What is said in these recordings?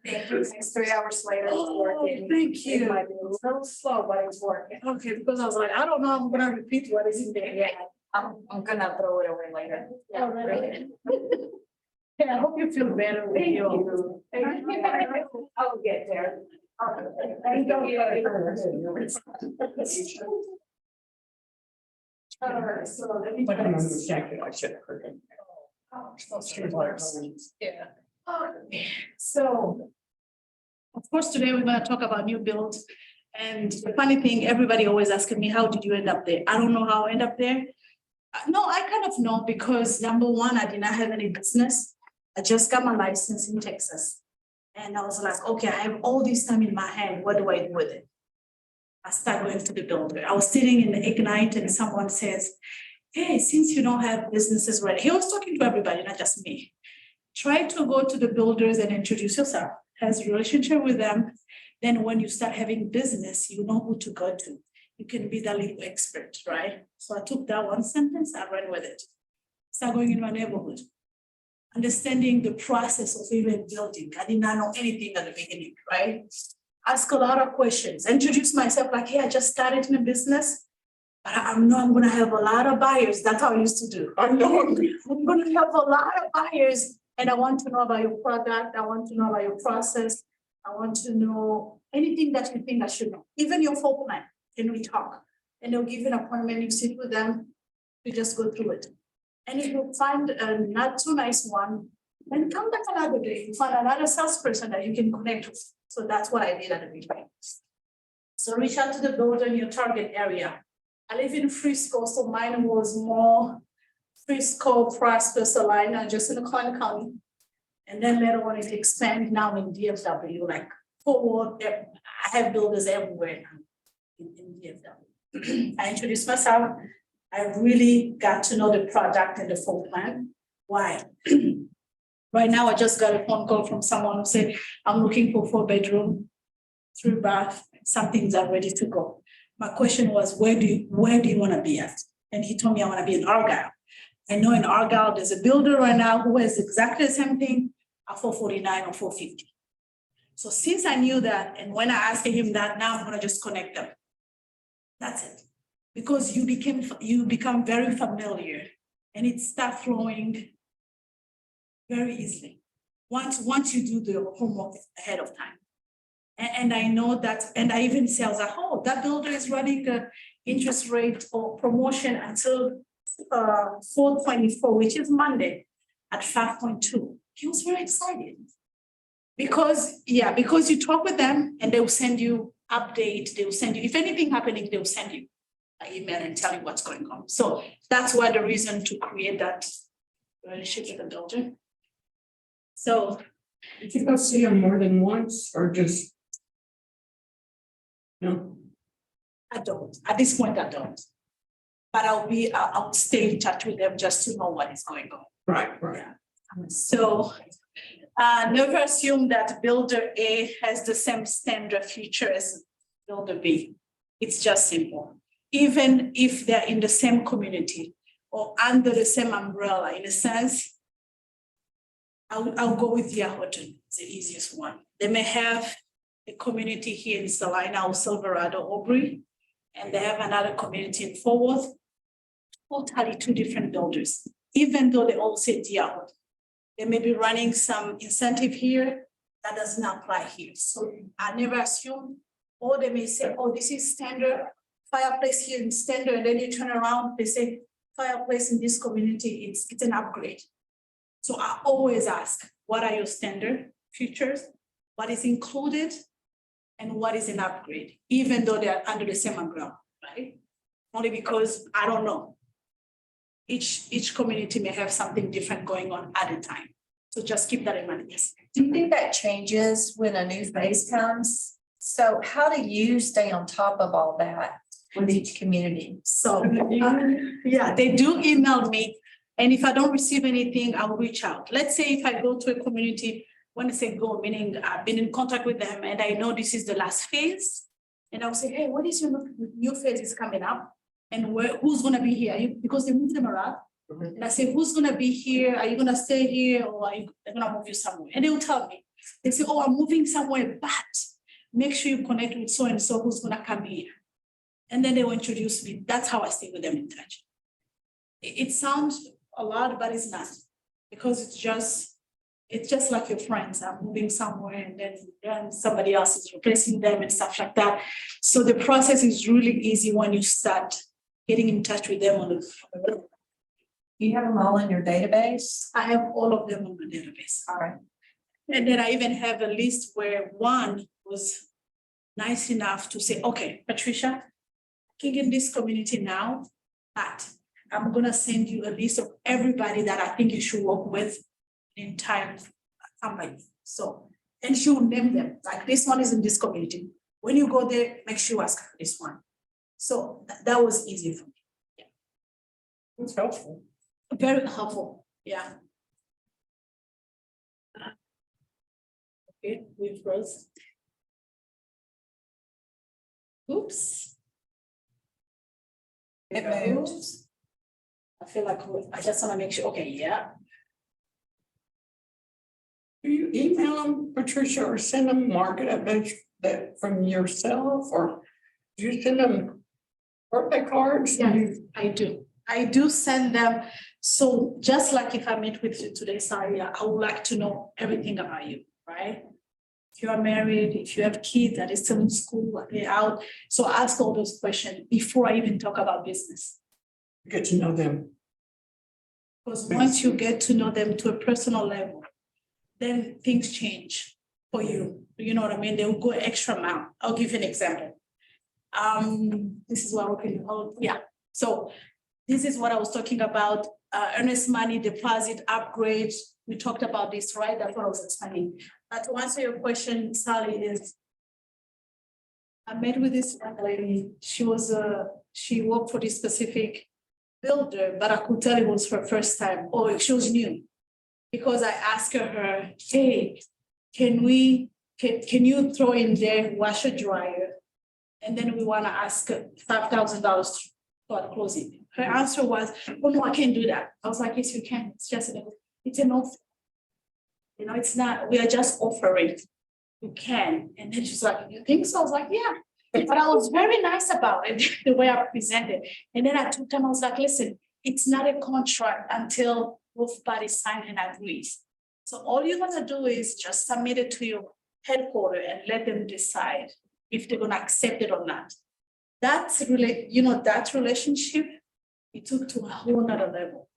Thank you. It's 3 hours later. It's Oh, working. thank It you. might be a little slow, but it's working. Okay, because I was like, I don't know, I'm gonna repeat what is in there. Yeah, I'm gonna throw it away later. Oh, really? Yeah, I hope you feel better with Thank you. you. I'll get there. I don't Alright, so let me. But I'm understanding, I should have heard it. Oh, so sorry. Yeah. Okay, so. Of course, today we're gonna talk about new builds. And the funny thing, everybody always asking me, how did you end up there? I don't know how I end up there. No, I kind of know because number one, I did not have any business. I just got my license in Texas. And I was like, okay, I have all this time in my hand. What do I do with it? I started going to the builder. I was sitting in the Ignite and someone says, hey, since you don't have businesses ready, he was talking to everybody, not just me. Try to go to the builders and introduce yourself, has a relationship with them. Then when you start having business, you know who to go to. You can be the legal expert, right? So I took that one sentence, I ran with it. Start going in my neighborhood, understanding the process of even building. I did not know anything at the beginning, right? Ask a lot of questions, introduce myself like, hey, I just started in a business, but I know I'm gonna have a lot of buyers. That's how I used to do. I know I'm gonna have a lot of buyers and I want to know about your product. I want to know about your process. I want to know anything that you think I should know, even your full plan. Can we talk? And they'll give you an appointment, you sit with them, you just go through it. And if you find a not too nice one, then come back another day, you find another salesperson that you can connect with. So that's what I did at the beginning. So reach out to the builder in your target area. I live in Frisco, so mine was more Frisco, Prosper, Salina, just in the Clark County. And then later on it expand now in DFW, like forward, I have builders everywhere now in DFW. I introduced myself. I really got to know the product and the full plan. Why? Right now, I just got a phone call from someone who said, I'm looking for 4-bedroom, 3-bath, some things are ready to go. My question was, where do you want to be at? And he told me I want to be in Argyle. I know in Argyle, there's a builder right now who has exactly the same thing at 449 or 450. So since I knew that, and when I asked him that, now I'm going to just connect them. That's it. Because you become very familiar and it starts flowing very easily. Once you do the homework ahead of time. And I know that, and I even say, I was like, oh, that builder is running the interest rate or promotion until 4/24, which is Monday at 5.2. He was very excited. Because you talk with them and they will send you update, they will send you, if anything happening, they will send you an email and tell you what's going on. So that's why the reason to create that relationship with the builder. So. Did you go see them more than once or just? No. I don't. At this point, I don't. But I'll stay in touch with them just to know what is going on. Right. Yeah. So never assume that builder A has the same standard feature as builder B. It's just simple. Even if they're in the same community or under the same umbrella, in a sense, I'll go with Yahoo. It's the easiest one. They may have a community here in Salina or Silverado, Aubrey, and they have another community in Fort Worth. Totally two different builders, even though they all say Yahoo. They may be running some incentive here that does not apply here. So I never assume, or they may say, oh, this is standard fireplace here in standard, and then you turn around, they say fireplace in this community, it's an upgrade. So I always ask, what are your standard features? What is included? And what is an upgrade, even though they are under the same umbrella, right? Only because I don't know. Each community may have something different going on at a time. So just keep that in mind. Yes. Do you think that changes when a new phase comes? So how do you stay on top of all that with each community? So yeah, they do email me. And if I don't receive anything, I'll reach out. Let's say if I go to a community, when I say go, meaning I've been in contact with them and I know this is the last phase. And I'll say, hey, what is your new phase is coming up? And who's gonna be here? Because they move them around. And I say, who's gonna be here? Are you gonna stay here or are you gonna move you somewhere? And they will tell me. They say, oh, I'm moving somewhere, but make sure you connect with so and so who's gonna come here. And then they will introduce me. That's how I stay with them in touch. It sounds a lot, but it's not, because it's just like your friends. I'm moving somewhere and then somebody else is replacing them and stuff like that. So the process is really easy when you start getting in touch with them on the. You have them all in your database? I have all of them on my database. All right. And then I even have a list where one was nice enough to say, okay, Patricia, I can get this community now, but I'm gonna send you a list of everybody that I think you should work with the entire company. So, and she will name them, like this one is in this community. When you go there, make sure you ask for this one. So that was easy for me. It's helpful. Very helpful, yeah. Okay, we froze. Oops. It moves. I feel like I just want to make sure, okay, yeah. Do you email them, Patricia, or send them market events that from yourself, or do you send them birthday cards? Yes, I do send them. So just like if I meet with you today, Saria, I would like to know everything about you, right? If you are married, if you have kids that is still in school, are they out? So ask all those questions before I even talk about business. Get to know them. Because once you get to know them to a personal level, then things change for you. You know what I mean? They will go extra mile. I'll give you an example. This is what we can, oh, yeah. So this is what I was talking about, earnest money, deposit, upgrade. We talked about this, right? That's what I was explaining. But to answer your question, Sally, is I met with this young lady. She worked for this specific builder, but I could tell it was her first time, or she was new. Because I asked her, hey, can you throw in there washer dryer? And then we want to ask $5,000 for closing. Her answer was, oh no, I can't do that. I was like, yes, you can. It's just it's an offer. You know, it's not, we are just offering. You can. And then she's like, you think so? I was like, yeah. But I was very nice about it, the way I presented. And then I took time, I was like, listen, it's not a contract until both parties sign and agree. So all you're gonna do is just submit it to your headquarters and let them decide if they're gonna accept it or not. That's really, that relationship, it took to a whole nother level.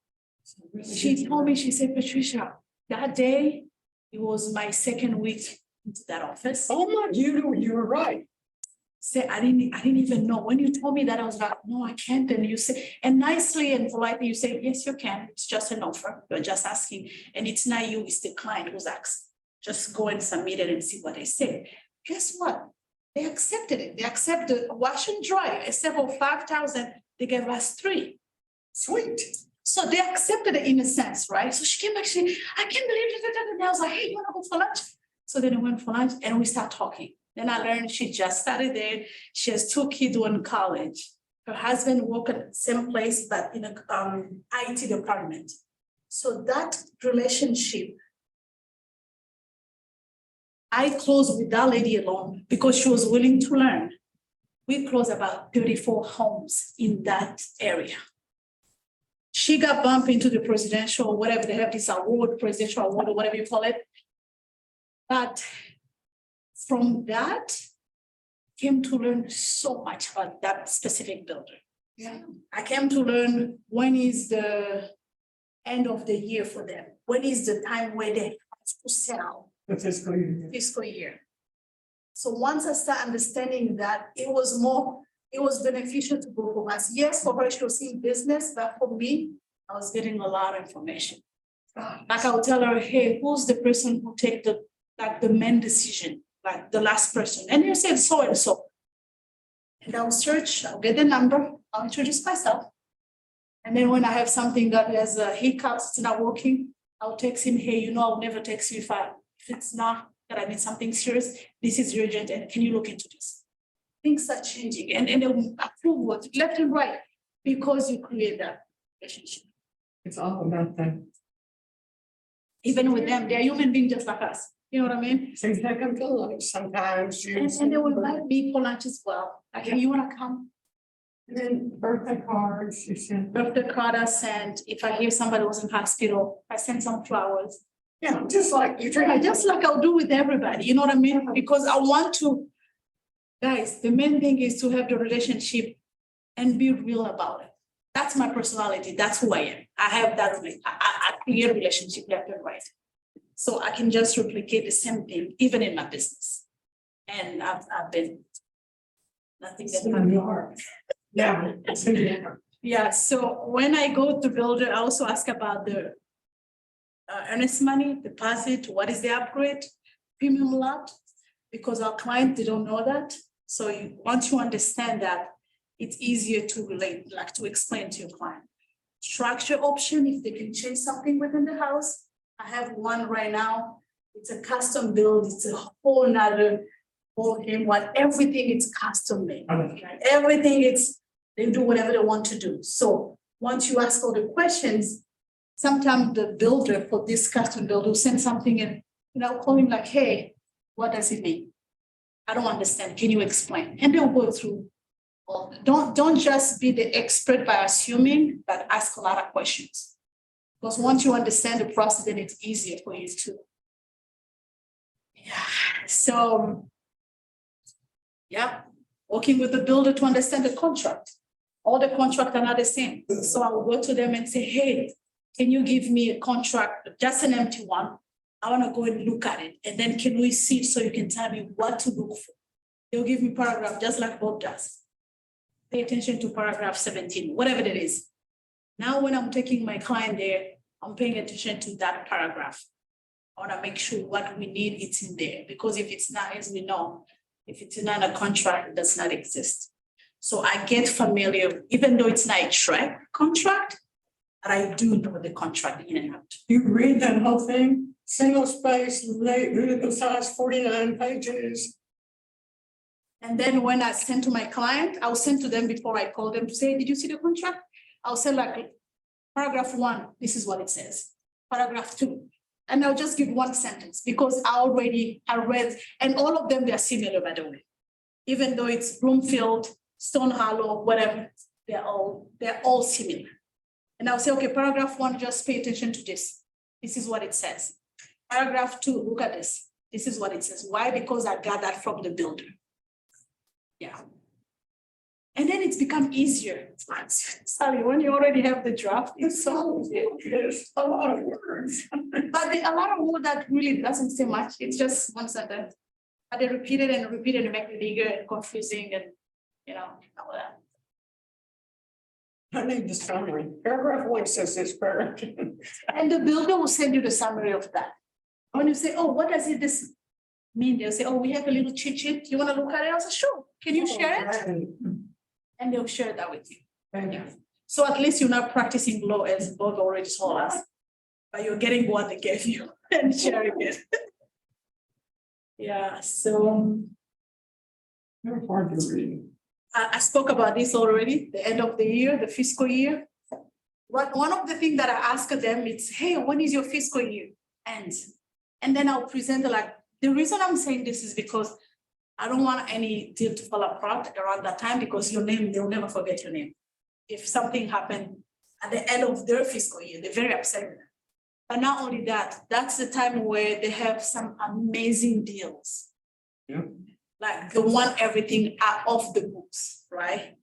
She told me, she said, Patricia, that day, it was my second week into that office. Oh my, you were right. Say, I didn't even know. When you told me that, I was like, no, I can't. And you say, and nicely and politely, you say, yes, you can. It's just an offer. You're just asking. And it's not you, it's the client who's asking. Just go and submit it and see what they say. Guess what? They accepted it. They accepted wash and dry. Except for 5,000, they gave us 3. Sweet. So they accepted it in a sense, right? So she came back, I can't believe it. And I was like, hey, you want to go for lunch? So then we went for lunch and we start talking. Then I learned she just started there. She has 2 kids in college. Her husband worked at the same place, but in a IT department. So that relationship, I closed with that lady alone because she was willing to learn. We closed about 34 homes in that area. She got bumped into the presidential, whatever they have this award, presidential award, or whatever you call it. But from that, came to learn so much about that specific builder. Yeah. I came to learn when is the end of the year for them. When is the time where they have to sell The fiscal year. So once I started understanding that, it was beneficial to both of us. Yes, for her, she was seeing business, but for me, I was getting a lot of information. Like I would tell her, hey, who's the person who take the main decision, like the last person? And you said so and so. And I'll search, I'll get the number, I'll introduce myself. And then when I have something that has hiccups, it's not working, I'll text him, hey, I'll never text you if it's not that I need something serious, this is urgent, and can you look into this? Things are changing and they'll approve what left and right because you create that relationship. It's all about that. Even with them, they're human beings just like us. You know what I mean? So you take them to lunch sometimes. And they will invite me for lunch as well. Like, hey, you wanna come? And then birthday cards, you send. Birthday card I sent. If I hear somebody was in hospital, I send some flowers. Yeah, just like you Yeah, drink. just like I'll do with everybody, you know what I mean? Because I want to, guys, the main thing is to have the relationship and be real about it. That's my personality. That's who I am. I have that, I create relationship left and right. So I can just replicate the same thing, even in my business. And I've been, nothing that Yeah. It's in your heart. yeah, so when I go to builder, I also ask about the earnest money, deposit, what is the upgrade, premium lot, because our clients, they don't know that. So once you understand that, it's easier to relate, like to explain to your client. Structure option, if they can change something within the house. I have one right now. It's a custom build. It's a whole nother whole game one. Everything is custom made. Right? Everything they do whatever they want to do. So once you ask all the questions, sometimes the builder for this custom build will send something and call him like, hey, what does it mean? I don't understand. Can you explain? And they'll go through. Don't just be the expert by assuming, but ask a lot of questions. Because once you understand the process, then it's easier for you to. Yeah. So, yeah, working with the builder to understand the contract. All the contracts are not the same. So I will go to them and say, hey, can you give me a contract, just an empty one? I want to go and look at it. And then can we see it so you can tell me what to look for? They'll give me paragraph just like Bob does. Pay attention to paragraph 17, whatever it is. Now, when I'm taking my client there, I'm paying attention to that paragraph. I want to make sure what we need, it's in there. Because if it's not, as we know, if it's not a contract, it does not exist. So I get familiar, even though it's not a track contract, but I do know the contract in and out. You read that whole thing, single space, legal size, 49 pages. And then when I send to my client, I'll send to them before I call them to say, did you see the contract? I'll say like, paragraph 1, this is what it says. Paragraph 2. And I'll just give one sentence because I read, and all of them, they're similar, by the way. Even though it's Bloomfield, Stone Hollow, whatever, they're all similar. And I'll say, okay, paragraph 1, just pay attention to this. This is what it says. Paragraph 2, look at this. This is what it says. Why? Because I got that from the builder. Yeah. And then it's become easier. Sorry, when you already have the draft, it's so It's a lot of words. but a lot of words that really doesn't say much. It's just one sentence. But they repeat it and make it bigger and confusing and all that. I need the summary. Paragraph 1 says this, paragraph 2. And the builder will send you the summary of that. When you say, oh, what does this mean? They'll say, oh, we have a little cheat sheet. You want to look at it? I'll say, sure. Can you share it? And they'll share that with you. Yeah. So at least you're not practicing law as Bob already told us, but you're getting what they gave you and sharing it. Yeah, so They're hard to read. I spoke about this already, the end of the year, the fiscal year. One of the things that I ask them is, hey, when is your fiscal year ends? And then I'll present the reason I'm saying this is because I don't want any deal to fall apart around that time because your name, they'll never forget your name. If something happened at the end of their fiscal year, they're very upset with them. But not only that, that's the time where they have some amazing deals. Yeah. Like they want everything out of the books, right?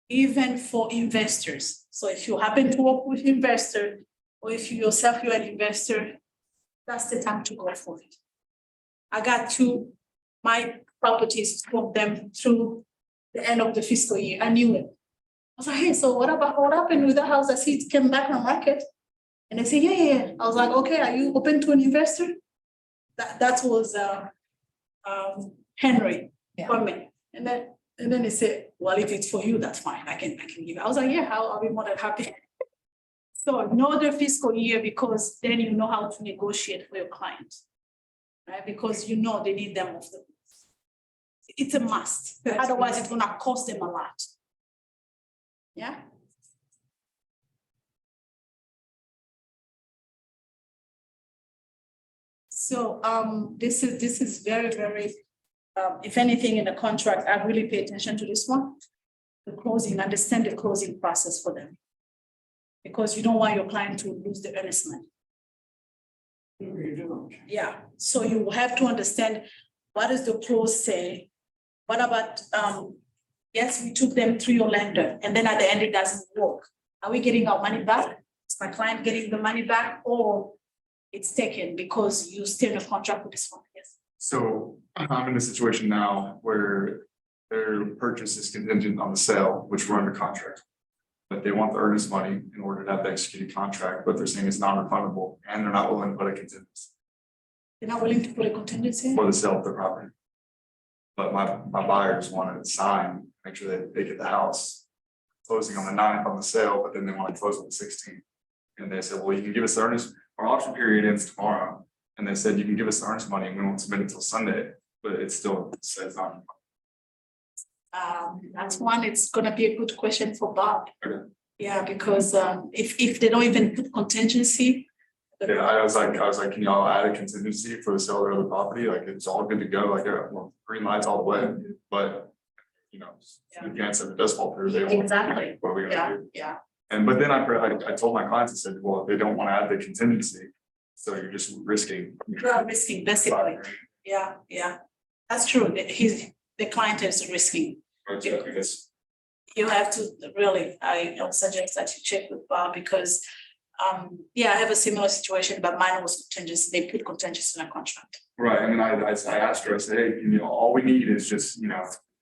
Even for investors. So if you happen to work with investor, or if you yourself, you're an investor, that's the time to go for it. I got my properties, 2 of them through the end of the fiscal year. I knew it. I was like, hey, so what happened with the house? I see it came back on the market. And they say, yeah. I was like, okay, are you open to an investor? That was Henry for me. And then they said, well, if it's for you, that's fine. I can give it. I was like, yeah, I'll be more than happy. So know the fiscal year because then you know how to negotiate for your client. Right? Because you know they need them off the books. It's a must. Otherwise, it's gonna cost them a lot. Yeah. So this is very, very, if anything in the contract, I really pay attention to this one. The closing, understand the closing process for them. Because you don't want your client to lose the earnest money. You do. Yeah, so you have to understand what does the clause say? What about, yes, we took them through your lender and then at the end it doesn't work. Are we getting our money back? Is my client getting the money back or it's taken because you still in a contract with this one? Yes. So I'm in a situation now where their purchase is contingent on the sale, which we're under contract. But they want the earnest money in order to have the executed contract, but they're saying it's non-refundable and they're not willing to put a contingency They're not willing to put a contingency? for the sale of the property. But my buyers wanted to sign, make sure that they get the house closing on the 9th on the sale, but then they want to close on the 16th. And they said, well, you can give us the earnest, our auction period ends tomorrow. And they said, you can give us the earnest money and we won't submit it until Sunday, but it still says non. That's one, it's gonna be a good question for Bob. Okay. Yeah, because if they don't even put contingency. Yeah, I was like, can y'all add a contingency for the sale of the other property? Like, it's all good to go, like, well, green lights all the way, but. You know, you can't say it does fall through. They won't. Exactly. What are we gonna do? Yeah. And but then I told my clients, I said, well, if they don't want to add the contingency, so you're just risking. You're risking, basically. Yeah. That's true. The client is risking. Because You have to really, I suggest that you check with Bob because, yeah, I have a similar situation, but mine was contingency. They put contingency in a contract. right, and then I asked her, I said, hey, all we need is just, if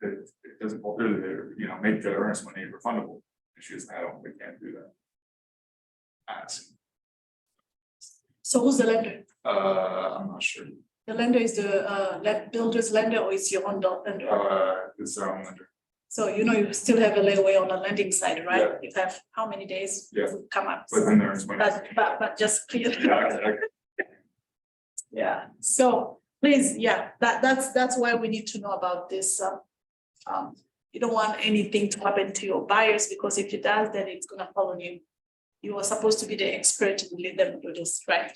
it doesn't fall through, make the earnest money refundable. And she was, we can't do that. Ask. So who's the lender? I'm not sure. The lender is the builder's lender or is your own lender? It's their own lender. So you still have a leeway on the lending side, right? Yeah. You have how many days? Yeah. to come up? Within their earnest money. But just clear. Yeah, exactly. Yeah, so please, yeah, that's why we need to know about this. You don't want anything to happen to your buyers because if it does, then it's gonna fall on you. You are supposed to be the expert and lead them do this, right?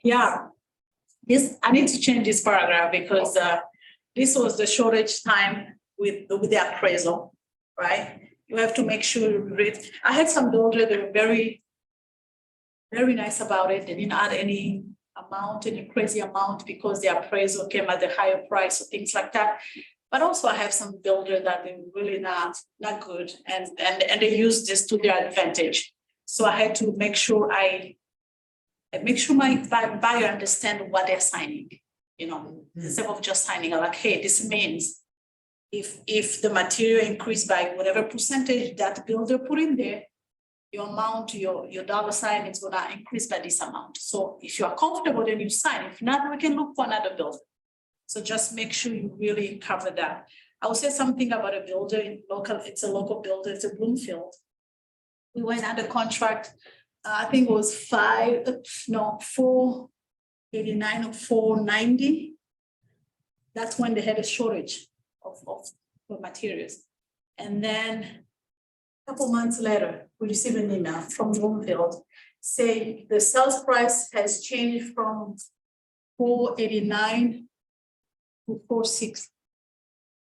Yeah. I need to change this paragraph because this was the shortage time with the appraisal, right? You have to make sure you read. I had some builders that were very, very nice about it. They didn't add any crazy amount because the appraisal came at a higher price or things like that. But also I have some builders that they're really not good and they use this to their advantage. So I had to make sure my buyer understand what they're signing, instead of just signing like, hey, this means if the material increased by whatever percentage that builder put in there, your amount, your dollar sign is gonna increase by this amount. So if you are comfortable, then you sign. If not, we can look for another builder. So just make sure you really cover that. I will say something about a builder it's a local builder, it's a Bloomfield. We went under contract, I think it was 489 or 490. That's when they had a shortage of materials. And then a couple months later, we received an email from Bloomfield saying the sales price has changed from 489 to 460.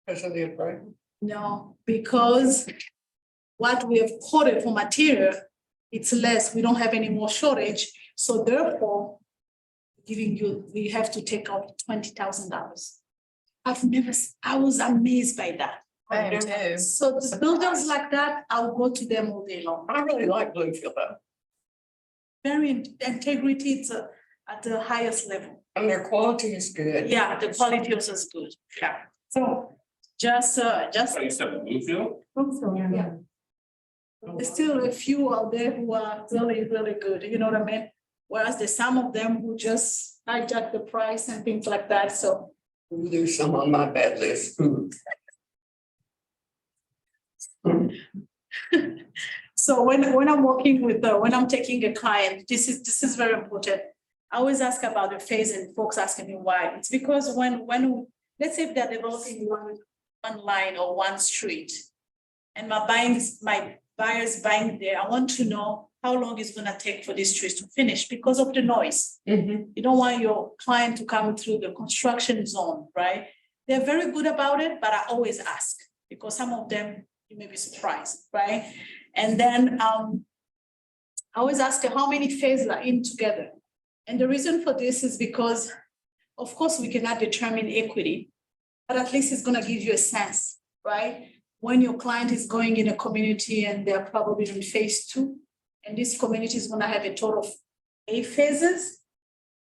Because of the appraisal. No, because what we have quoted for material, it's less. We don't have any more shortage. So therefore, we have to take out $20,000. I was amazed by that. I am too. So the builders like that, I'll go to them all day long. I really like Bloomfield though. Very integrity, it's at the highest level. And their quality is good. Yeah, the quality also is good. Yeah. So just. You said Bluefield? Yeah. There's still a few out there who are really, really good, you know what I mean? Whereas there's some of them who just hijack the price and things like that, so. Ooh, there's some on my bad list. Ooh. So when I'm working with, when I'm taking a client, this is very important. I always ask about the phase and folks asking me why. It's because when let's say if they're developing one line or one street, and my buyers buying there, I want to know how long it's gonna take for these trees to finish because of the noise. Mhm. You don't want your client to come through the construction zone, right? They're very good about it, but I always ask because some of them, you may be surprised, right? And then I always ask her how many phases are in together. And the reason for this is because, of course, we cannot determine equity, but at least it's gonna give you a sense, right? When your client is going in a community and they're probably in phase 2, and this community is gonna have a total of 8 phases,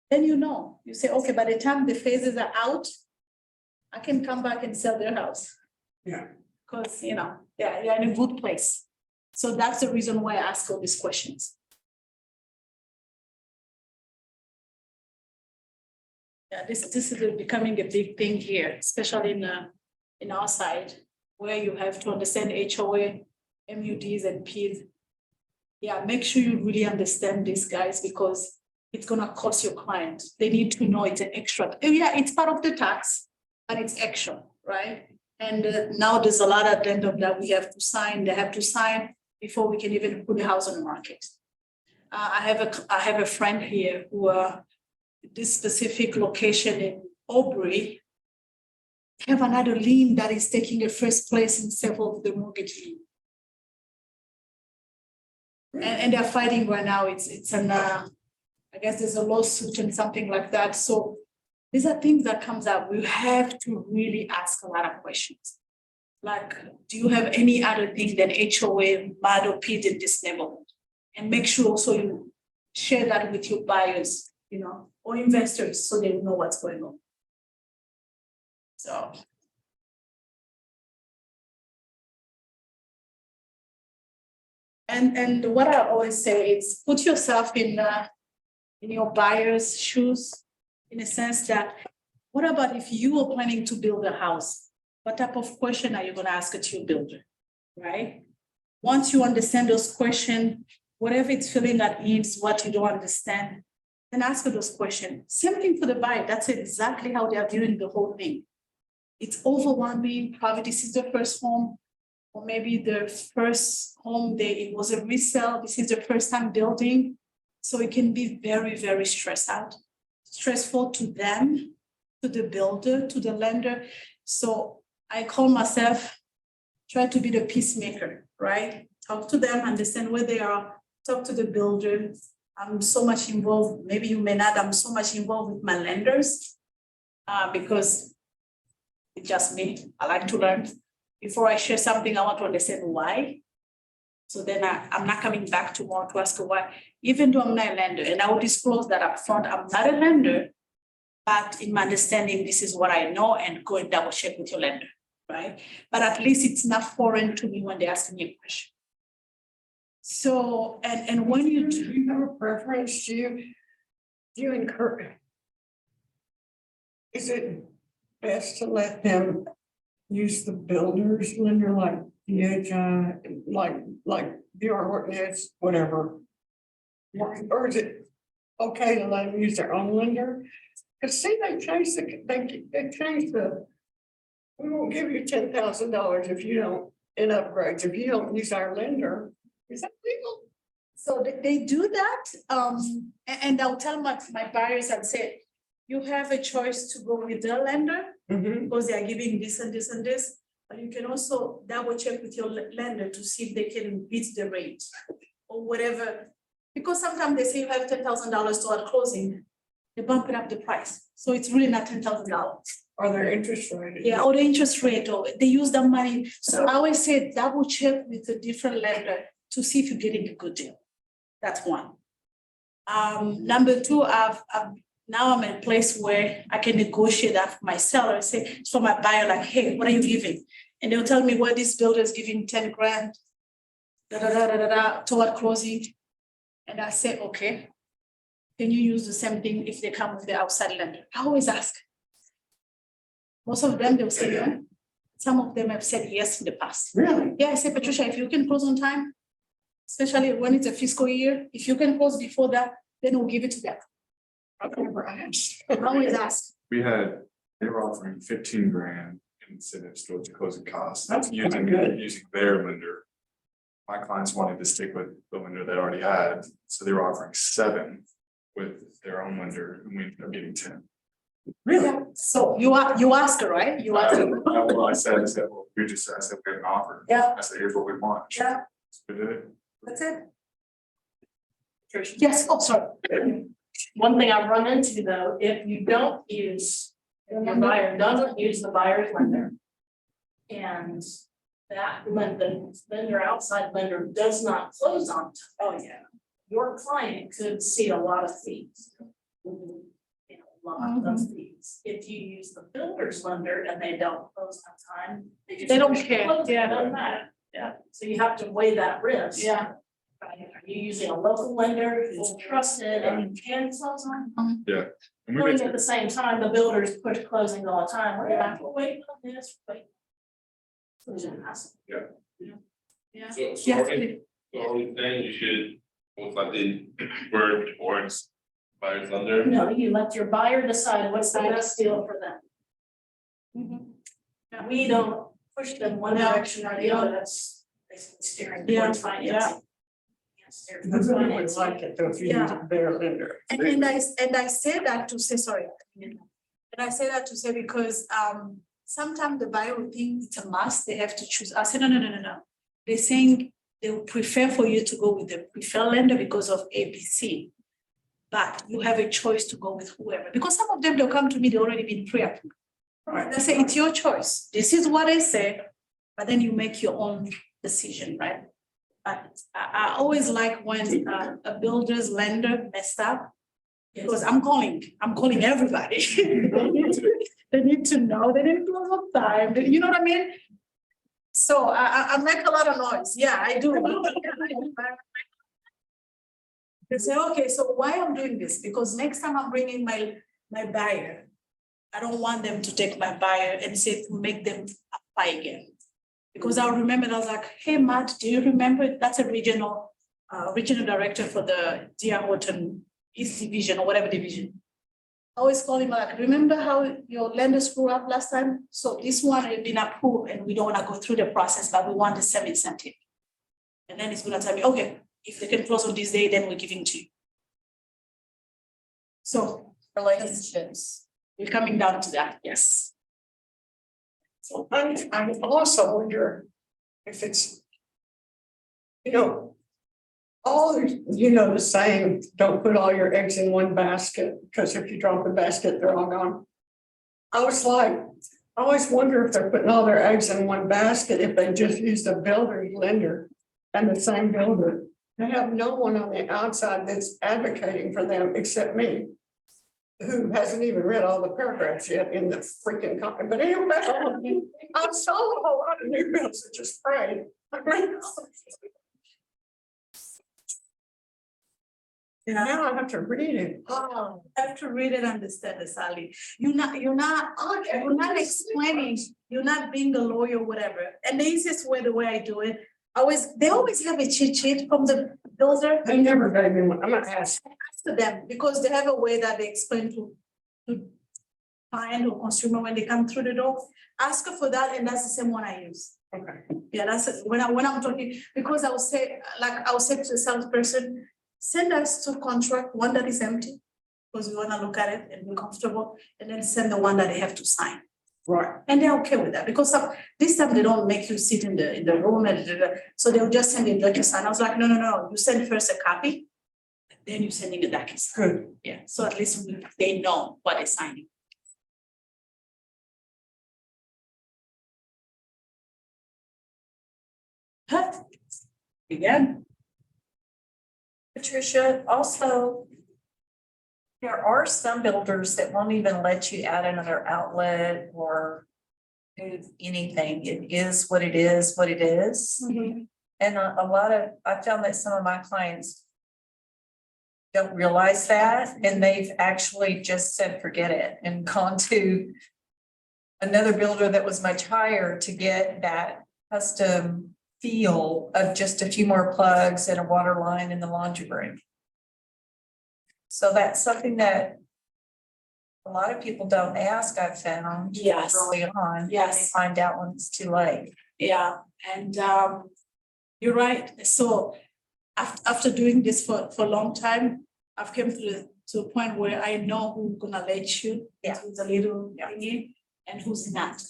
then you say, okay, by the time the phases are out, I can come back and sell their house. Yeah. Because, you're in a good place. So that's the reason why I ask all these questions. Yeah, this is becoming a big thing here, especially in our side, where you have to understand HOA, MUDs and Ps. Yeah, make sure you really understand these guys because it's gonna cost your client. They need to know it's an extra. Yeah, it's part of the tax, but it's extra, right? And now there's a lot of addendum that we have to sign. They have to sign before we can even put the house on the market. I have a friend here who this specific location in Aubrey have another lien that is taking a first place in several of the mortgage lien. And they're fighting right now. It's an I guess there's a lawsuit and something like that. So these are things that comes up. We have to really ask a lot of questions. Like, do you have any other thing than HOA, MUD or PID in this neighborhood? And make sure also you share that with your buyers, or investors so they know what's going on. So. And what I always say is put yourself in your buyer's shoes, in a sense that, what about if you are planning to build a house? What type of question are you going to ask it to your builder, right? Once you understand those questions, whatever it's feeling at ease, what you don't understand, then ask her those questions. Same thing for the buyer. That's exactly how they are viewing the whole thing. It's overwhelming. Probably this is the first home, or maybe the first home it was a resale. This is the first time building. So it can be very, very stressful to them, to the builder, to the lender. So I call myself, try to be the peacemaker, right? Talk to them, understand where they are, talk to the builder. I'm so much involved, maybe you may not, I'm so much involved with my lenders because it's just me, I like to learn. Before I share something, I want to understand why. So then I'm not coming back tomorrow to ask why, even though I'm not a lender, and I will disclose that up front, I'm not a lender, but in my understanding, this is what I know, and go and double check with your lender, right? But at least it's not foreign to me when they ask me a question. So, and when Do you have a preference? Do you encourage? Is it best to let them use the builder's lender like DHI, like DR Horton's, whatever? Or is it okay to let them use their own lender? Because see, they changed the, we won't give you $10,000 if you don't, in upgrades, if you don't use our lender. Is that legal? So they do that, and I'll tell my buyers and say, you have a choice to go with the lender because they are giving this and this and this, but you can also double check with your lender to see if they can beat the rate or whatever. Because sometimes they say you have $10,000 toward closing, they bump it up the price. So it's really not $10,000. Or their interest rate? Yeah, or the interest rate, or they use the money. So I always say double check with a different lender to see if you're getting a good deal. That's one. Number two, now I'm in a place where I can negotiate that for my seller and say, for my buyer, like, hey, what are you giving? And they'll tell me, well, this builder is giving 10 grand, toward closing. And I say, okay, can you use the same thing if they come with the outside lender? I always ask. Most of them, they'll say no. Some of them have said yes in the past. Really? Yeah, I say, Patricia, if you can close on time, especially when it's a fiscal year, if you can close before that, then we'll give it to them. I've never asked. I always ask. They were offering 15 grand in incentives towards the closing costs. That's using good. using their lender. my clients wanted to stick with the lender they already had, so they were offering 7 with their own lender, and we ended up getting 10. Really? So you ask her, right? You ask her. Well, I said, well, I said, we have an offer. Yeah. I said, here's what we want. Yeah. So we did it. That's it. Yes, oh, sorry. One thing I've run into though, if you don't use, if your buyer doesn't use the buyer's lender. And that lender, then your outside lender does not close on time. Oh, yeah. Your client could see a lot of fees. You know, a lot of fees. If you use the builder's lender and they don't close on time. just They don't push care, close, it yeah. doesn't matter. Yeah, so you have to weigh that risk. Yeah. Are you using a local lender who's trusted and can close on? And we Knowing made at the same time, the builders push closing all the time, we're like, well, wait on this, wait. So it's a hassle. Yeah. So Yes, the only thing you should, most likely, word towards buyer's lender. No, you let your buyer decide what's the best deal for them. Mhm. We don't push them one No, direction or the other, that's basically steering Yeah, towards financing. Yes, steer The towards builder would financing. like it though if you use their lender. And I say that to say, sorry. And I say that to say because sometimes the buyer will think it's a must, they have to choose. I said, no. They're saying they would prefer for you to go with the preferred lender because of ABC. But you have a choice to go with whoever, because some of them, they'll come to me, they already been pre-approved. Right. They say, it's your choice. This is what I say, but then you make your own decision, right? But I always like when a builder's lender messed up. Because I'm calling everybody. They need to know, they didn't close on time, you know what I mean? So I make a lot of noise, yeah, I do. They say, okay, so why I'm doing this? Because next time I'm bringing my buyer, I don't want them to take my buyer and say, make them apply again. Because I'll remember, I was like, hey, Matt, do you remember? That's a regional director for the D.R. Horton East Division or whatever division. I always call him like, remember how your lender screwed up last time? So this one has been approved and we don't want to go through the process, but we want the same incentive. And then it's gonna tell me, okay, if they can close on this day, then we're giving to you. So Relationships. we're coming down to that, yes. So I also wonder if it's, you know, the saying, don't put all your eggs in one basket, because if you drop the basket, they're all gone. I always wonder if they're putting all their eggs in one basket, if they just use the builder's lender and the same builder. They have no one on the outside that's advocating for them except me, who hasn't even read all the paragraphs yet in the freaking copy. But anyway, I saw a whole lot of new bills that just prayed. Now I have to read it. Oh, I have to read it, understand it, Sally. You're not explaining, you're not being a lawyer, whatever. And the easiest way, the way I do it, they always have a cheat sheet from the builder. They never gave me one. I'm gonna ask. Ask them, because they have a way that they explain to client or consumer when they come through the door. Ask her for that, and that's the same one I use. Okay. Yeah, that's it. When I'm talking, because I will say to the salesperson, send us to contract one that is empty, because we want to look at it and be comfortable, and then send the one that they have to sign. Right. And they're okay with that, because this time they don't make you sit in the room so they'll just send you a DocuSign. I was like, no, you send first a copy, then you sending a DocuSign. Good. Yeah, so at least they know what they're signing. Huh? Again. Patricia, also, there are some builders that won't even let you add another outlet or do anything. It is what it is, what it is. And I found that some of my clients don't realize that, and they've actually just said, forget it, and gone to another builder that was much higher to get that custom feel of just a few more plugs and a water line in the laundry room. So that's something that a lot of people don't ask, I've found. Yes. Early on. Yes. They find out when it's too late. Yeah, and You're right. So after doing this for a long time, I've come to a point where I know who's gonna let you. Yeah. Who's a little thingy and who's not.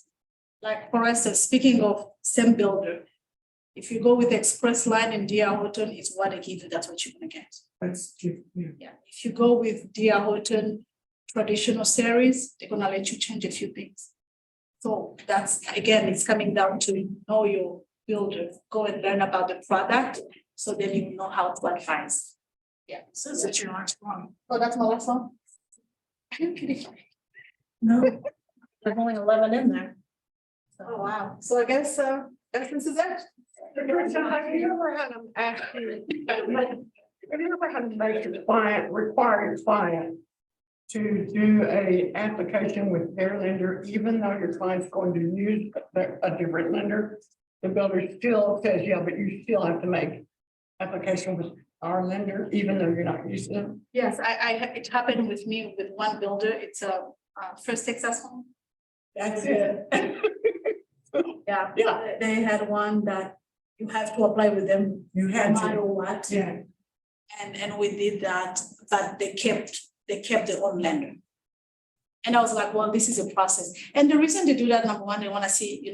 Like for instance, speaking of same builder, if you go with Express Line and DR Horton, it's what they give you, that's what you're gonna get. That's true, yeah. Yeah, if you go with DR Horton traditional series, they're gonna let you change a few things. So that's, again, it's coming down to know your builder, go and learn about the product, so then you know how to advise. Yeah, so that's your last one. Oh, that's my last one? Are you kidding? No. There's only 11 in there. Oh, wow. So I guess, this is it. Patricia, have you ever had them ask you, have you ever had to make a client, require your client to do a application with their lender, even though your client's going to use a different lender? The builder still says, yeah, but you still have to make application with our lender, even though you're not using them. Yes, it happened with me with one builder. It's a First Texas home. That's it. Yeah, Yeah. they had one that you have to apply with them You no had matter to, what. yeah. And we did that, but they kept their own lender. And I was like, well, this is a process. And the reason they do that, number one, they want to see,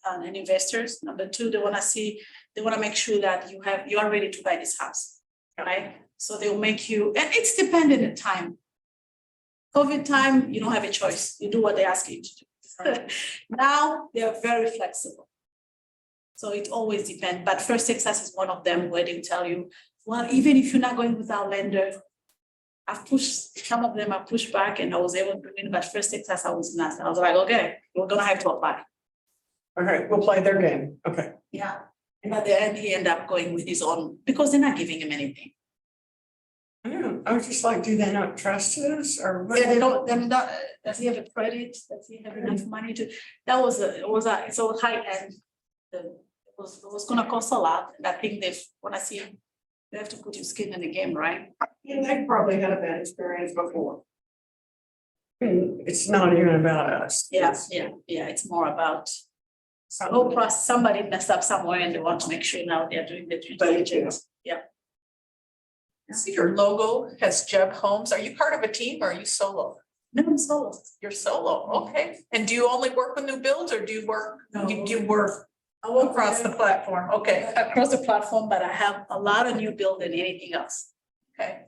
an investors. Number two, they want to make sure that you are ready to buy this house, right? So they'll make you, and it's dependent on time. COVID time, you don't have a choice. You do what they ask you to do. Now they're very flexible. So it always depends, but First Texas is one of them where they tell you, well, even if you're not going with our lender, some of them I pushed back and I was able to win, but First Texas I was not. I was like, okay, we're gonna have to apply. Okay, we'll play their game, okay. Yeah. And at the end, he ended up going with his own, because they're not giving him anything. I know, I was just like, do they not trust us or? what? Yeah, they don't, does he have a credit? Does he have enough money to, it's a high end. It was gonna cost a lot, and I think they wanna see, they have to put your skin in the game, right? Yeah, they probably had a bad experience before. It's not even about us. Yeah, it's more about. So whole process, somebody messed up somewhere and they want to make sure now they're doing the due diligence. Yeah. I see your logo has Jeb Holmes. Are you part of a team or are you solo? No, I'm solo. You're solo, okay. And do you only work with new builds or do you work? No. You work I work across the platform, okay, across the platform, but I have a lot of new build than anything else. okay.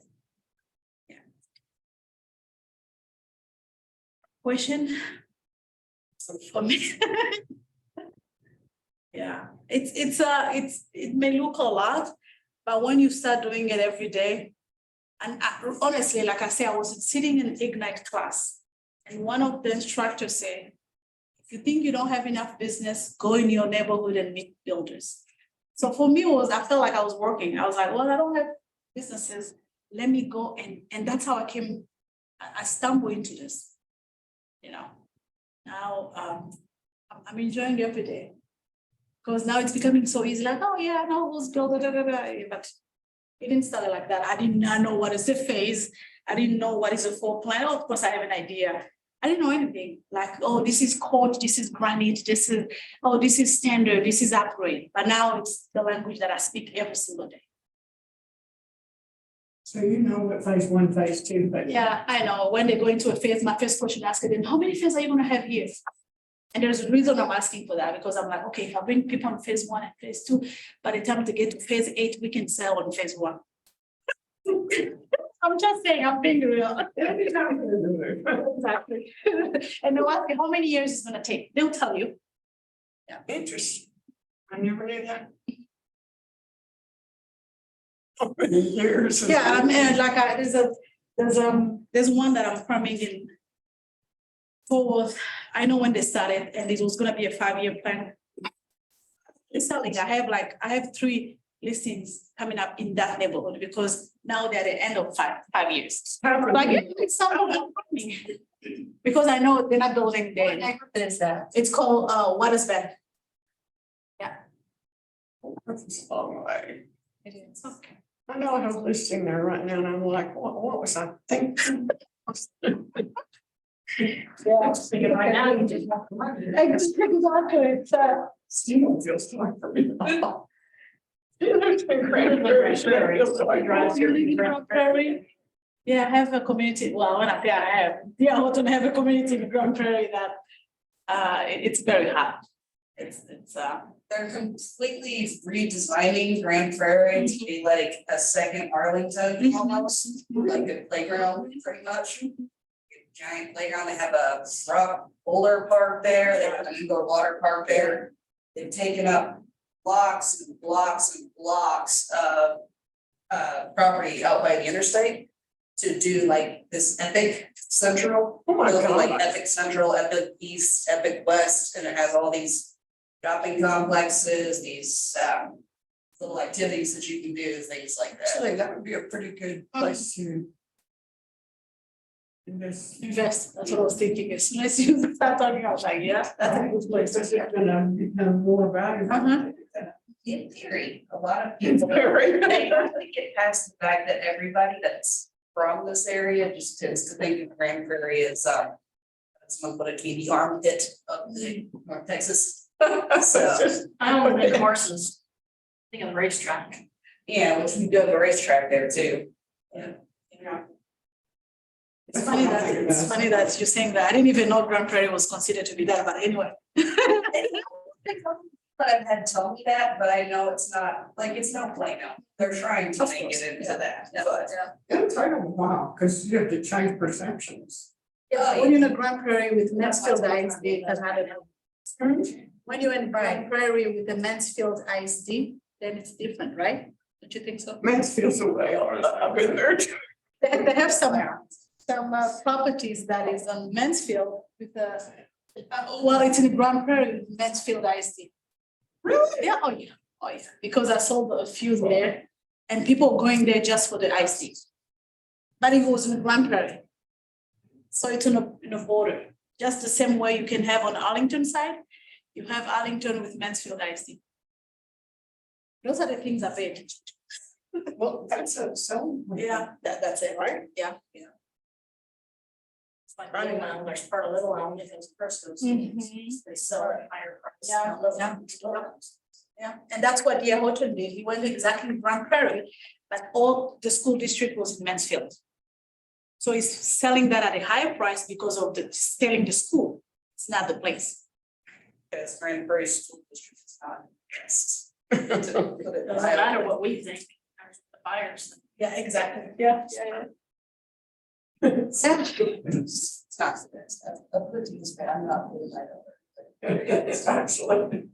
Question? For me. Yeah, it may look a lot, but when you start doing it every day, and honestly, like I say, I was sitting in Ignite class, and one of the instructors said, if you think you don't have enough business, go in your neighborhood and meet builders. So for me, I felt like I was working. I was like, well, I don't have businesses. Let me go, and that's how I stumbled into this. Now I'm enjoying every day. Because now it's becoming so easy, like, oh yeah, I know who's building, but it didn't start like that. I did not know what is the phase. I didn't know what is a floor plan. Oh, of course, I have an idea. I didn't know anything. Like, oh, this is code, this is granite, this is standard, this is upgrade. But now it's the language that I speak every single day. So you know what phase one, phase two, but. Yeah, I know. When they go into a phase, my first question I ask them, how many phases are you going to have here? And there's a reason I'm asking for that, because I'm like, okay, if I bring people on phase one and phase two, by the time they get to phase 8, we can sell on phase 1. I'm just saying, I'm being real. Exactly. And they'll ask me how many years it's gonna take. They'll tell you. Yeah, interesting. I never knew that. How many years? is Yeah, that? I mean, like there's one that I'm farming in. I know when they started, and it was gonna be a 5-year plan. It's selling. I have 3 listings coming up in that neighborhood, because now they're at the end of 5 years. Like, it's something because I know they're not building there. What neighborhood is that? It's called Watersbend. Yeah. That's a long way. It is. Okay. I know I have a listing there right now, and I'm like, what was I thinking? Yeah. Thinking right now, you just have the money. Exactly. Still feels like for me. Yeah, I have a community, well, when I say I have, yeah, I want to have a community in Grand Prairie that, it's very hard. It's, They're completely redesigning Grand Prairie to be like a second Arlington almost, like a playground pretty much. Giant playground, they have a rock bowler park there, they have an indoor water park there. They've taken up blocks and blocks and blocks of property out by the interstate to do like this epic central. Oh my It'll be like God. Epic Central, Epic East, Epic West, and it has all these shopping complexes, these little activities that you can do, things like that. Actually, that would be a pretty good place to invest. invest, that's what I was thinking, as soon as you start talking, I was like, yeah, that's a good place to It's start. gonna become more valuable. Uh-huh. In theory, a lot of people, Very. they don't really get past the fact that everybody that's from this area just tends to think of Grand Prairie as someone put a TV armpit of the North Texas. So, I don't think horses. Think of racetrack. yeah, which we do have a racetrack there too. It's funny that you're saying that, I didn't even know Grand Prairie was considered to be that, but anyway. But I've had told me that, but I know it's not, like, it's no Plano. They're trying to make it into that, but. It'll take a while, because you have to change perceptions. When you're in a Grand Prairie with Mansfield ISD, it doesn't matter. When you're in Grand Prairie with the Mansfield ISD, then it's different, right? Don't you think so? Mansfield's away, I've been there. They have some properties that is on Mansfield with the, well, it's in Grand Prairie with Mansfield ISD. Really? Yeah, oh yeah, because I sold a few there and people going there just for the ISD. But it was in Grand Prairie. So it's in a border, just the same way you can have on Arlington side, you have Arlington with Mansfield ISD. Those are the things I paid. Well, that's a selling. point. Yeah, that's it, Right? Yeah. It's like Little Elm, there's part of Little Elm, if it's Christmas, Mhm. they sell it at higher price. Yeah, Not Little yeah, Elm, it's Little Elm. Yeah, and that's what Dear Horton did. He went exactly in Grand Prairie, but all the school district was in Mansfield. So he's selling that at a higher price because of the selling the school. It's not the place. Because Grand Prairie School District is not best. Doesn't matter what we think, there's the buyers. Yeah, exactly. Yeah. It's not the best. A pretty is bad, I'm not really bad over it. It's actually.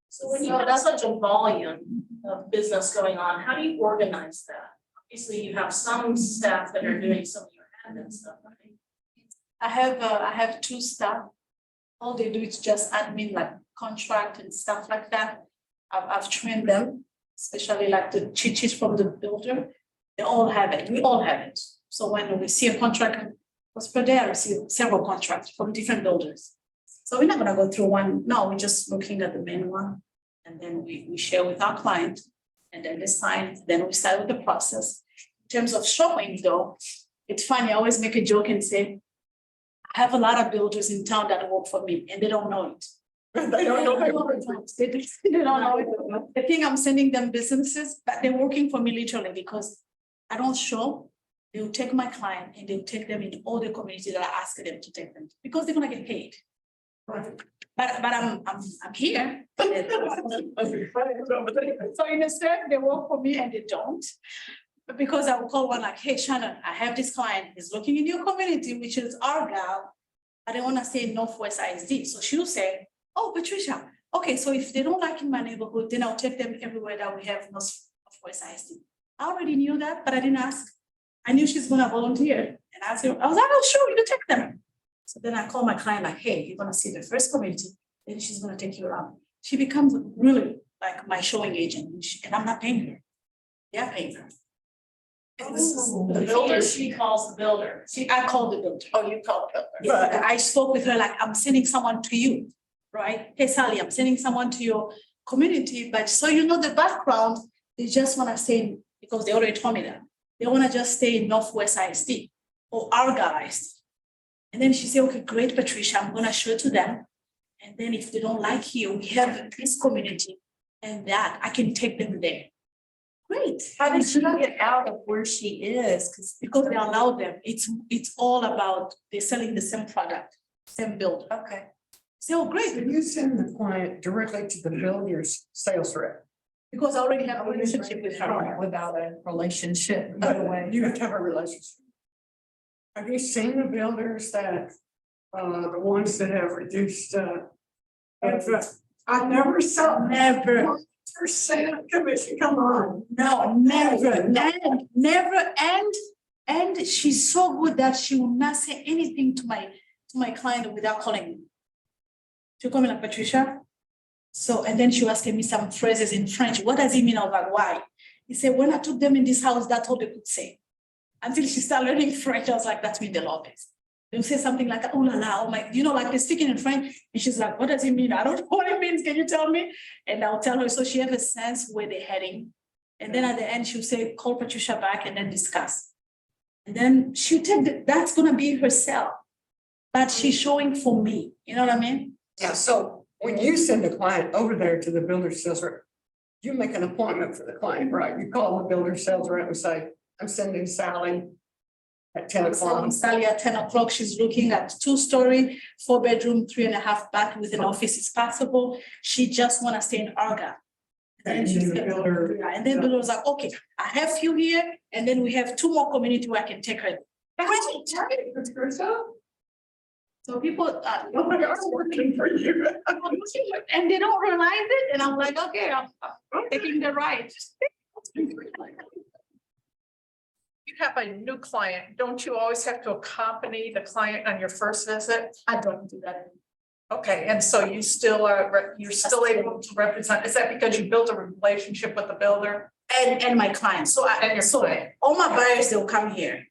So when you have such a volume of business going on, how do you organize that? Obviously, you have some staff that are doing some of your admin stuff, right? I have two staff. All they do is just admin, like contract and stuff like that. I've trained them, especially like the cheat sheet from the builder. They all have it. We all have it. So when we see a contract, was per day, I receive several contracts from different builders. So we're not gonna go through one. No, we're just looking at the main one. And then we share with our client and then they sign, then we start with the process. In terms of showing though, it's funny, I always make a joke and say, I have a lot of builders in town that work for me and they don't know it. They don't know. They don't know it. They think I'm sending them businesses, but they're working for me literally because I don't show. They'll take my client and they'll take them in all the communities that I ask them to take them because they're gonna get paid. But I'm here. So in a sense, they work for me and they don't. But because I will call one like, hey, Shannon, I have this client, he's looking in your community, which is Argyle. I don't want to say Northwest ISD. So she'll say, oh, Patricia, okay, so if they don't like in my neighborhood, then I'll take them everywhere that we have Northwest ISD. I already knew that, but I didn't ask. I knew she's gonna volunteer. And I was like, oh, sure, you take them. So then I call my client like, hey, you're gonna see the first community, then she's gonna take you around. She becomes really like my showing agent, and I'm not paying her. They're paying her. And this is The builder, she calls the builder. I called the builder. Oh, you call the builder. Yeah, I spoke with her like, I'm sending someone to you, right? Hey, Sally, I'm sending someone to your community, but so you know the background, they just wanna stay, because they already told me that. They wanna just stay in Northwest ISD or Argyle ISD. And then she said, okay, great, Patricia, I'm gonna show it to them. And then if they don't like you, we have this community and that I can take them there. Great. How did she get out of where she is? Because they allow them, it's all about, they're selling the same product, same builder. Okay. So So great, you send the client directly to the builder's sales rep. because I already have a relationship with her. Without a relationship, by the way. You have to have a relationship. Have you seen the builders that, the ones that have reduced, I never saw Never, 1% commission, come on. no, never, and she's so good that she will not say anything to my client without calling me. She'll call me like, Patricia. So, and then she was asking me some phrases in French. What does it mean? I was like, why? He said, when I took them in this house, that's all they could say. Until she started learning French, I was like, that's me in the office. They'll say something like, oh la la, oh my, like they're speaking in French. And she's like, what does it mean? I don't know what it means. Can you tell me? And I'll tell her. So she has a sense where they're heading. And then at the end, she'll say, call Patricia back and then discuss. And then she'll take that's gonna be herself. But she's showing for me. You know what I mean? Yeah, so when you send a client over there to the builder's sales rep, you make an appointment for the client, right? You call the builder's sales rep and say, I'm sending Sally at 10 o'clock. Sally at 10 o'clock, she's looking at 2-story, 4-bedroom, 3.5 bath with an office is possible. She just wanna stay in Arga. And she said, yeah, and then the builder was like, okay, I have you here, and then we have 2 more community where I can take her. So people, Nobody else working for you. and they don't realize it, and I'm like, okay, I'm taking the right. You have a new client, don't you always have to accompany the client on your first visit? I don't do that. Okay, and so you still are, you're still able to represent, is that because you built a relationship with the builder? And my clients, And your client. all my buyers, they'll come here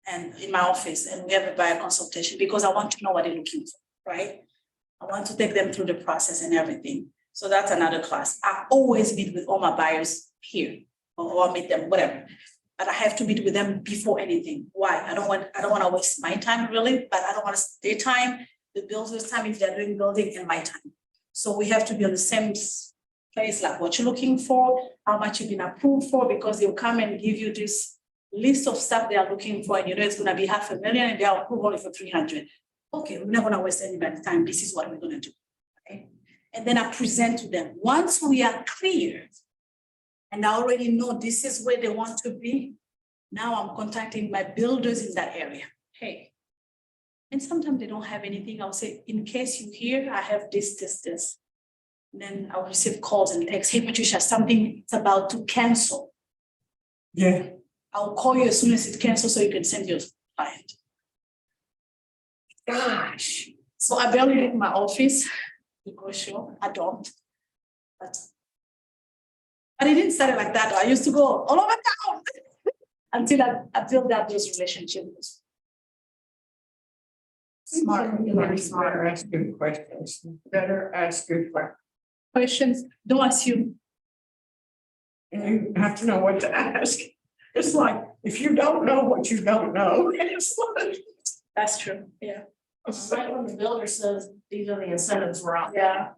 and in my office, and we have a buyer consultation because I want to know what they're looking for, right? I want to take them through the process and everything. So that's another class. I always meet with all my buyers here, or meet them, whatever. But I have to meet with them before anything. Why? I don't want to waste my time really, but I don't want to waste their time, the builder's time if they're doing building, and my time. So we have to be on the same place, like what you're looking for, how much you've been approved for, because they'll come and give you this list of stuff they are looking for, and you know it's gonna be $500,000 and they are approved only for 300. Okay, we're not gonna waste anybody's time. This is what we're gonna do. Okay. And then I present to them. Once we are clear, and I already know this is where they want to be, now I'm contacting my builders in that area. Hey. And sometimes they don't have anything. I'll say, in case you hear, I have this. And then I'll receive calls and texts. Hey, Patricia, something is about to cancel. Yeah. I'll call you as soon as it cancels so you can send your client. Gosh. So I barely leave my office to go show. I don't. But it didn't start like that. I used to go all over town until I built up those relationships. Smart. Better ask good questions. Better ask good Questions, don't assume. And you have to know what to ask. It's like, if you don't know what you don't know, it's like. That's true. Yeah. Right when the builder says, these are the incentives we're out. Yeah.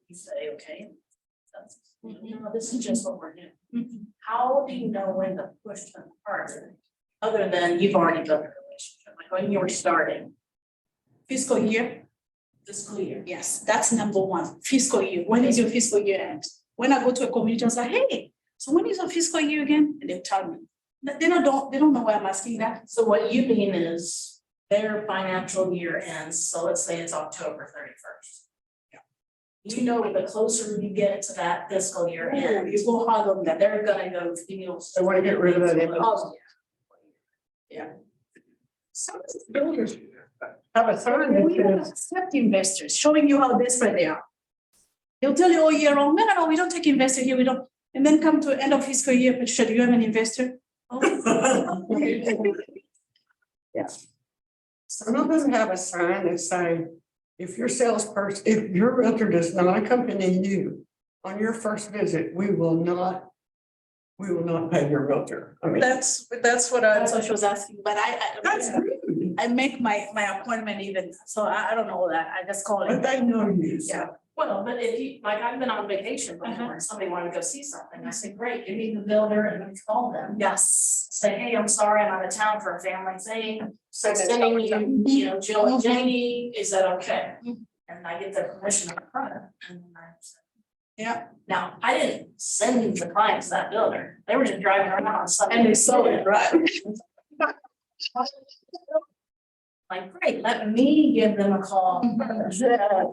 You say, okay. No, this is just what we're doing. Mhm. How do you know when to push them harder? Other than you've already built a relationship, like when you were starting. Fiscal year. Fiscal year. Yes, that's number one. Fiscal year. When is your fiscal year end? When I go to a community, I was like, hey, so when is your fiscal year again? And they'll tell me. They don't know why I'm asking that. So what you mean is their financial year ends, so let's say it's October 31st. You know, the closer you get to that fiscal year end, You go hard on that. they're gonna go feel. They want to get rid of that image. Oh, Some builders have a sign that We don't says, accept investors, showing you how desperate they are. They'll tell you all year long, no, we don't take investor here, we don't. And then come to end of fiscal year, Patricia, do you have an investor? Oh. some of them have a sign that say, if your salesperson, if your realtor does not accompany you on your first visit, we will not pay your realtor. I mean, That's what That's what she was asking, but that's rude, I make my appointment even, so I don't know that, I just call but it. they know you. so. Yeah. Well, but if you, like, I've been on vacation before and somebody wanted to go see something, I said, great, give me the builder and then call them. Yes. Say, hey, I'm sorry, I'm out of town for a family thing, so And then sending something. you, Jill and Janie, is that okay? And I get the permission up front, and then I said. Yeah. Now, I didn't send the clients that builder, they were just driving around on Sunday. And they saw it, right? Like, great, let me give them a call.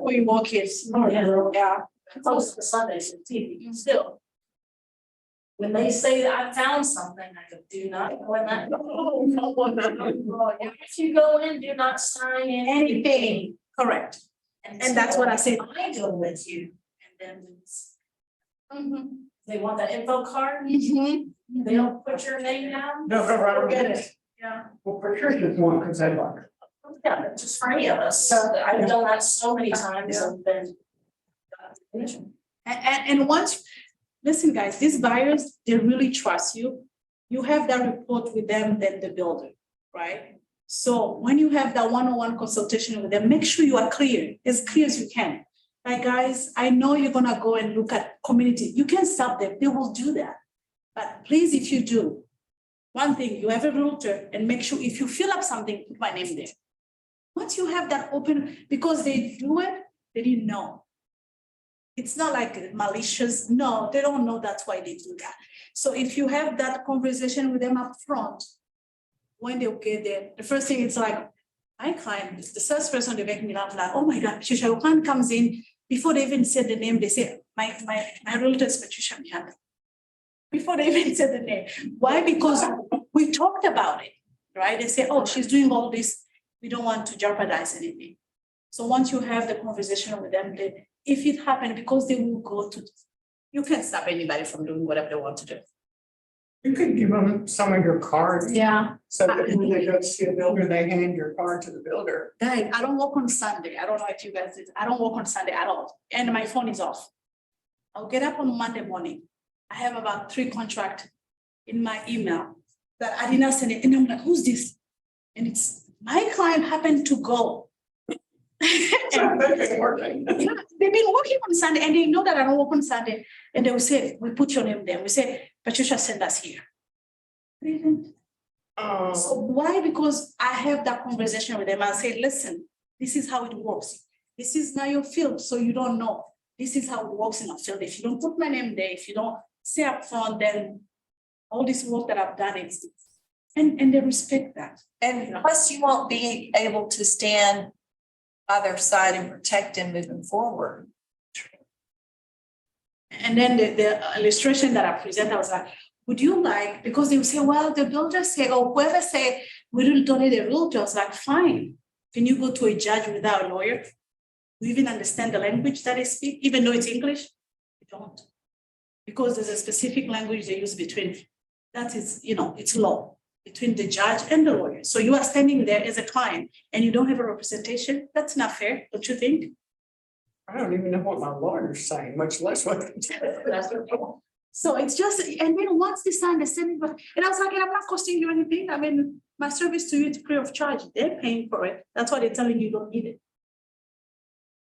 We walk it. Oh, yeah. Close to Sundays and TV, still. When they say that I found something, I go, do not go in that. If you go in, do not sign in Anything, correct. And that's what I said. I go with you, and then Mhm. they want that info card, Mhm. they don't put your name down. No, Forget it. Yeah, Well, Patricia's one, because I like her. yeah, but just for any of us, I've done that so many times and then. And once, listen, guys, these buyers, they really trust you. You have that report with them, then the builder, right? So when you have that one-on-one consultation with them, make sure you are clear, as clear as you can. Like, guys, I know you're gonna go and look at community. You can stop them, they will do that. But please, if you do, one thing, you have a realtor and make sure if you fill up something, put my name there. Once you have that open, because they do it, they didn't know. It's not like malicious, no, they don't know that's why they do that. So if you have that conversation with them up front, when they get there, the first thing it's like, my client, the salesperson, they make me laugh like, oh my God, Patricia, your client comes in, before they even said the name, they say, my realtor is Patricia Mihan. Before they even said the name. Why? Because we talked about it, right? They say, oh, she's doing all this, we don't want to jeopardize anything. So once you have the conversation with them, they, if it happened, because they will go to, you can't stop anybody from doing whatever they want to do. You could give them some of your cards. Yeah. So that when they go see a builder, they hand your card to the builder. Guys, I don't work on Sunday. I don't know if you guys did. I don't work on Sunday at all. And my phone is off. I'll get up on Monday morning. I have about 3 contracts in my email that I did not send it. And I'm like, who's this? And it's my client happened to go. And they've been working on Sunday and they know that I don't work on Sunday. And they will say, we put your name there. We say, Patricia, send us here. So why? Because I have that conversation with them. I say, listen, this is how it works. This is not your field, so you don't know. This is how it works in a field. If you don't put my name there, if you don't say up front, then all this work that I've done is, and they respect that. And plus you won't be able to stand by their side and protect them moving forward. And then the illustration that I present, I was like, would you like, because they would say, well, the builder say, or whoever say, we really don't need a realtor. I was like, fine. Can you go to a judge without a lawyer? You even understand the language that they speak, even though it's English? You don't. Because there's a specific language they use between, that is, it's law, between the judge and the lawyer. So you are standing there as a client and you don't have a representation. That's not fair, don't you think? I don't even know what my lawyer's saying, much less what they tell. So it's just, and then once they sign, they send it, and I was like, I'm not costing you anything. I mean, my service to you is free of charge. They're paying for it. That's why they're telling you don't need it.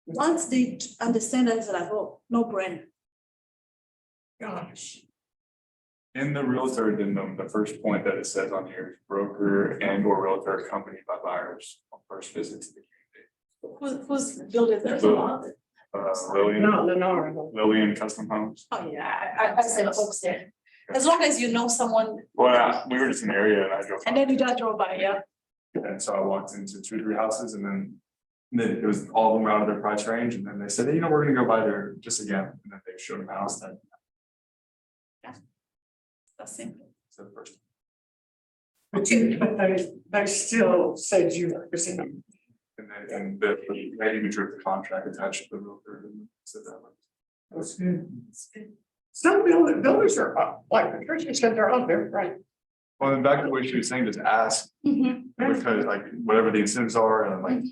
Once they understand that, it's like, oh, no brainer. Gosh. In the realtor addendum, the first point that it says on here, is broker and or realtor accompanied by buyers on first visit to the community. Who's building that? Lillian Custom Homes. Oh, yeah, I said folks there. As long as you know someone, Well, we were just in the area and I drove. and then you just drove by, yeah. And so I walked into 2 or 3 houses and then it was all of them were out of their price range. And then they said, hey, we're gonna go by there just again. And then they showed them a house that. That's simple. So the first. But they still said you represent them. And the lady who drew the contract attached to the realtor and said that. That's good. Some builders are, like Patricia said, they're out there, right? Well, then back to what she was saying, just ask, Mhm. because like whatever the incentives are and like.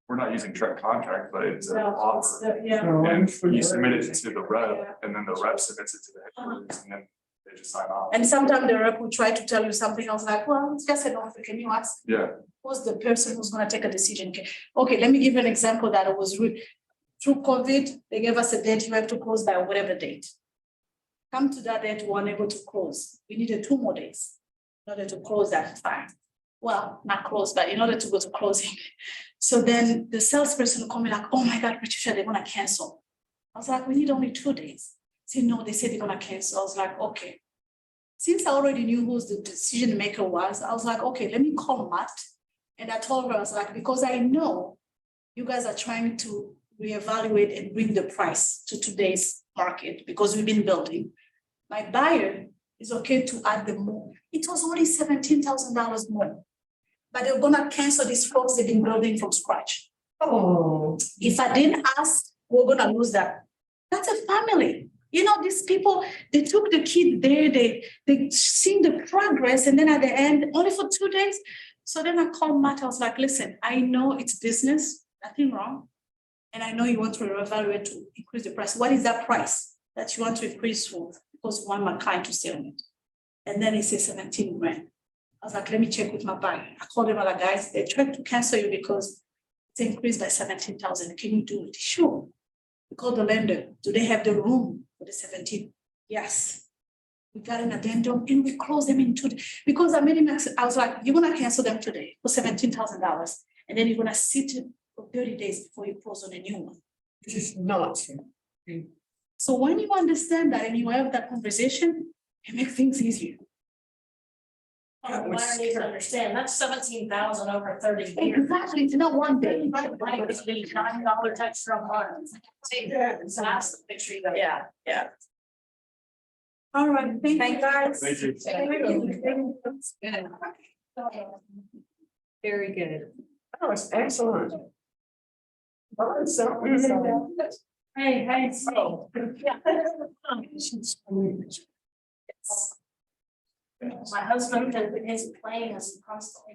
We're not using direct contract, but it's an offer. Yeah. And you submit it to the rep and then the rep submits it to the headquarters and then they just sign off. And sometimes the rep will try to tell you something. I was like, well, it's just an offer. Can you ask? Yeah, Who's the person who's gonna take a decision? Okay, let me give you an example that it was through COVID, they gave us a date, you have to close by whatever date. Come to that date, we we're unable to close. We needed 2 more days in order to close that file. Well, not close, but in order to go to closing. So then the salesperson called me like, oh my God, Patricia, they're gonna cancel. I was like, we need only 2 days. Say, no, they said they're gonna cancel. I was like, okay. Since I already knew who the decision maker was, I was like, okay, let me call Matt. And I told her, I was like, because I know you guys are trying to reevaluate and bring the price to today's market because we've been building. My buyer is okay to add the more. It was only $17,000 more. But they're gonna cancel these folks they've been building from scratch. Oh, If I didn't ask, we're gonna lose that. That's a family. You know, these people, they took the kid there, they seen the progress, and then at the end, only for 2 days. So then I called Matt, I was like, listen, I know it's business, nothing wrong. And I know you want to reevaluate to increase the price. What is that price that you want to increase for? Because we want my client to stay on it. And then he said 17 grand. I was like, let me check with my buyer. I called them, like, guys, they're trying to cancel you because it's increased by 17,000. Can you do it? Sure. We called the lender. Do they have the room for the 17? Yes. We got an addendum and we closed them in 2 days. Because I made him, I was like, you're gonna cancel them today for $17,000. And then you're gonna sit for 30 days before you close on a new one. just not. So when you understand that and you have that conversation, it makes things easier. That The was buyer needs to scary. understand, that's 17,000 over 30 years. Exactly, it's not one day. Like, it's the $9 tax from month. So that's the picture you got. Yeah, yeah. All right, thank you guys. Thank you. Very good. That was excellent. Oh, it's so. Hey, hey, so. My husband, his plane is constantly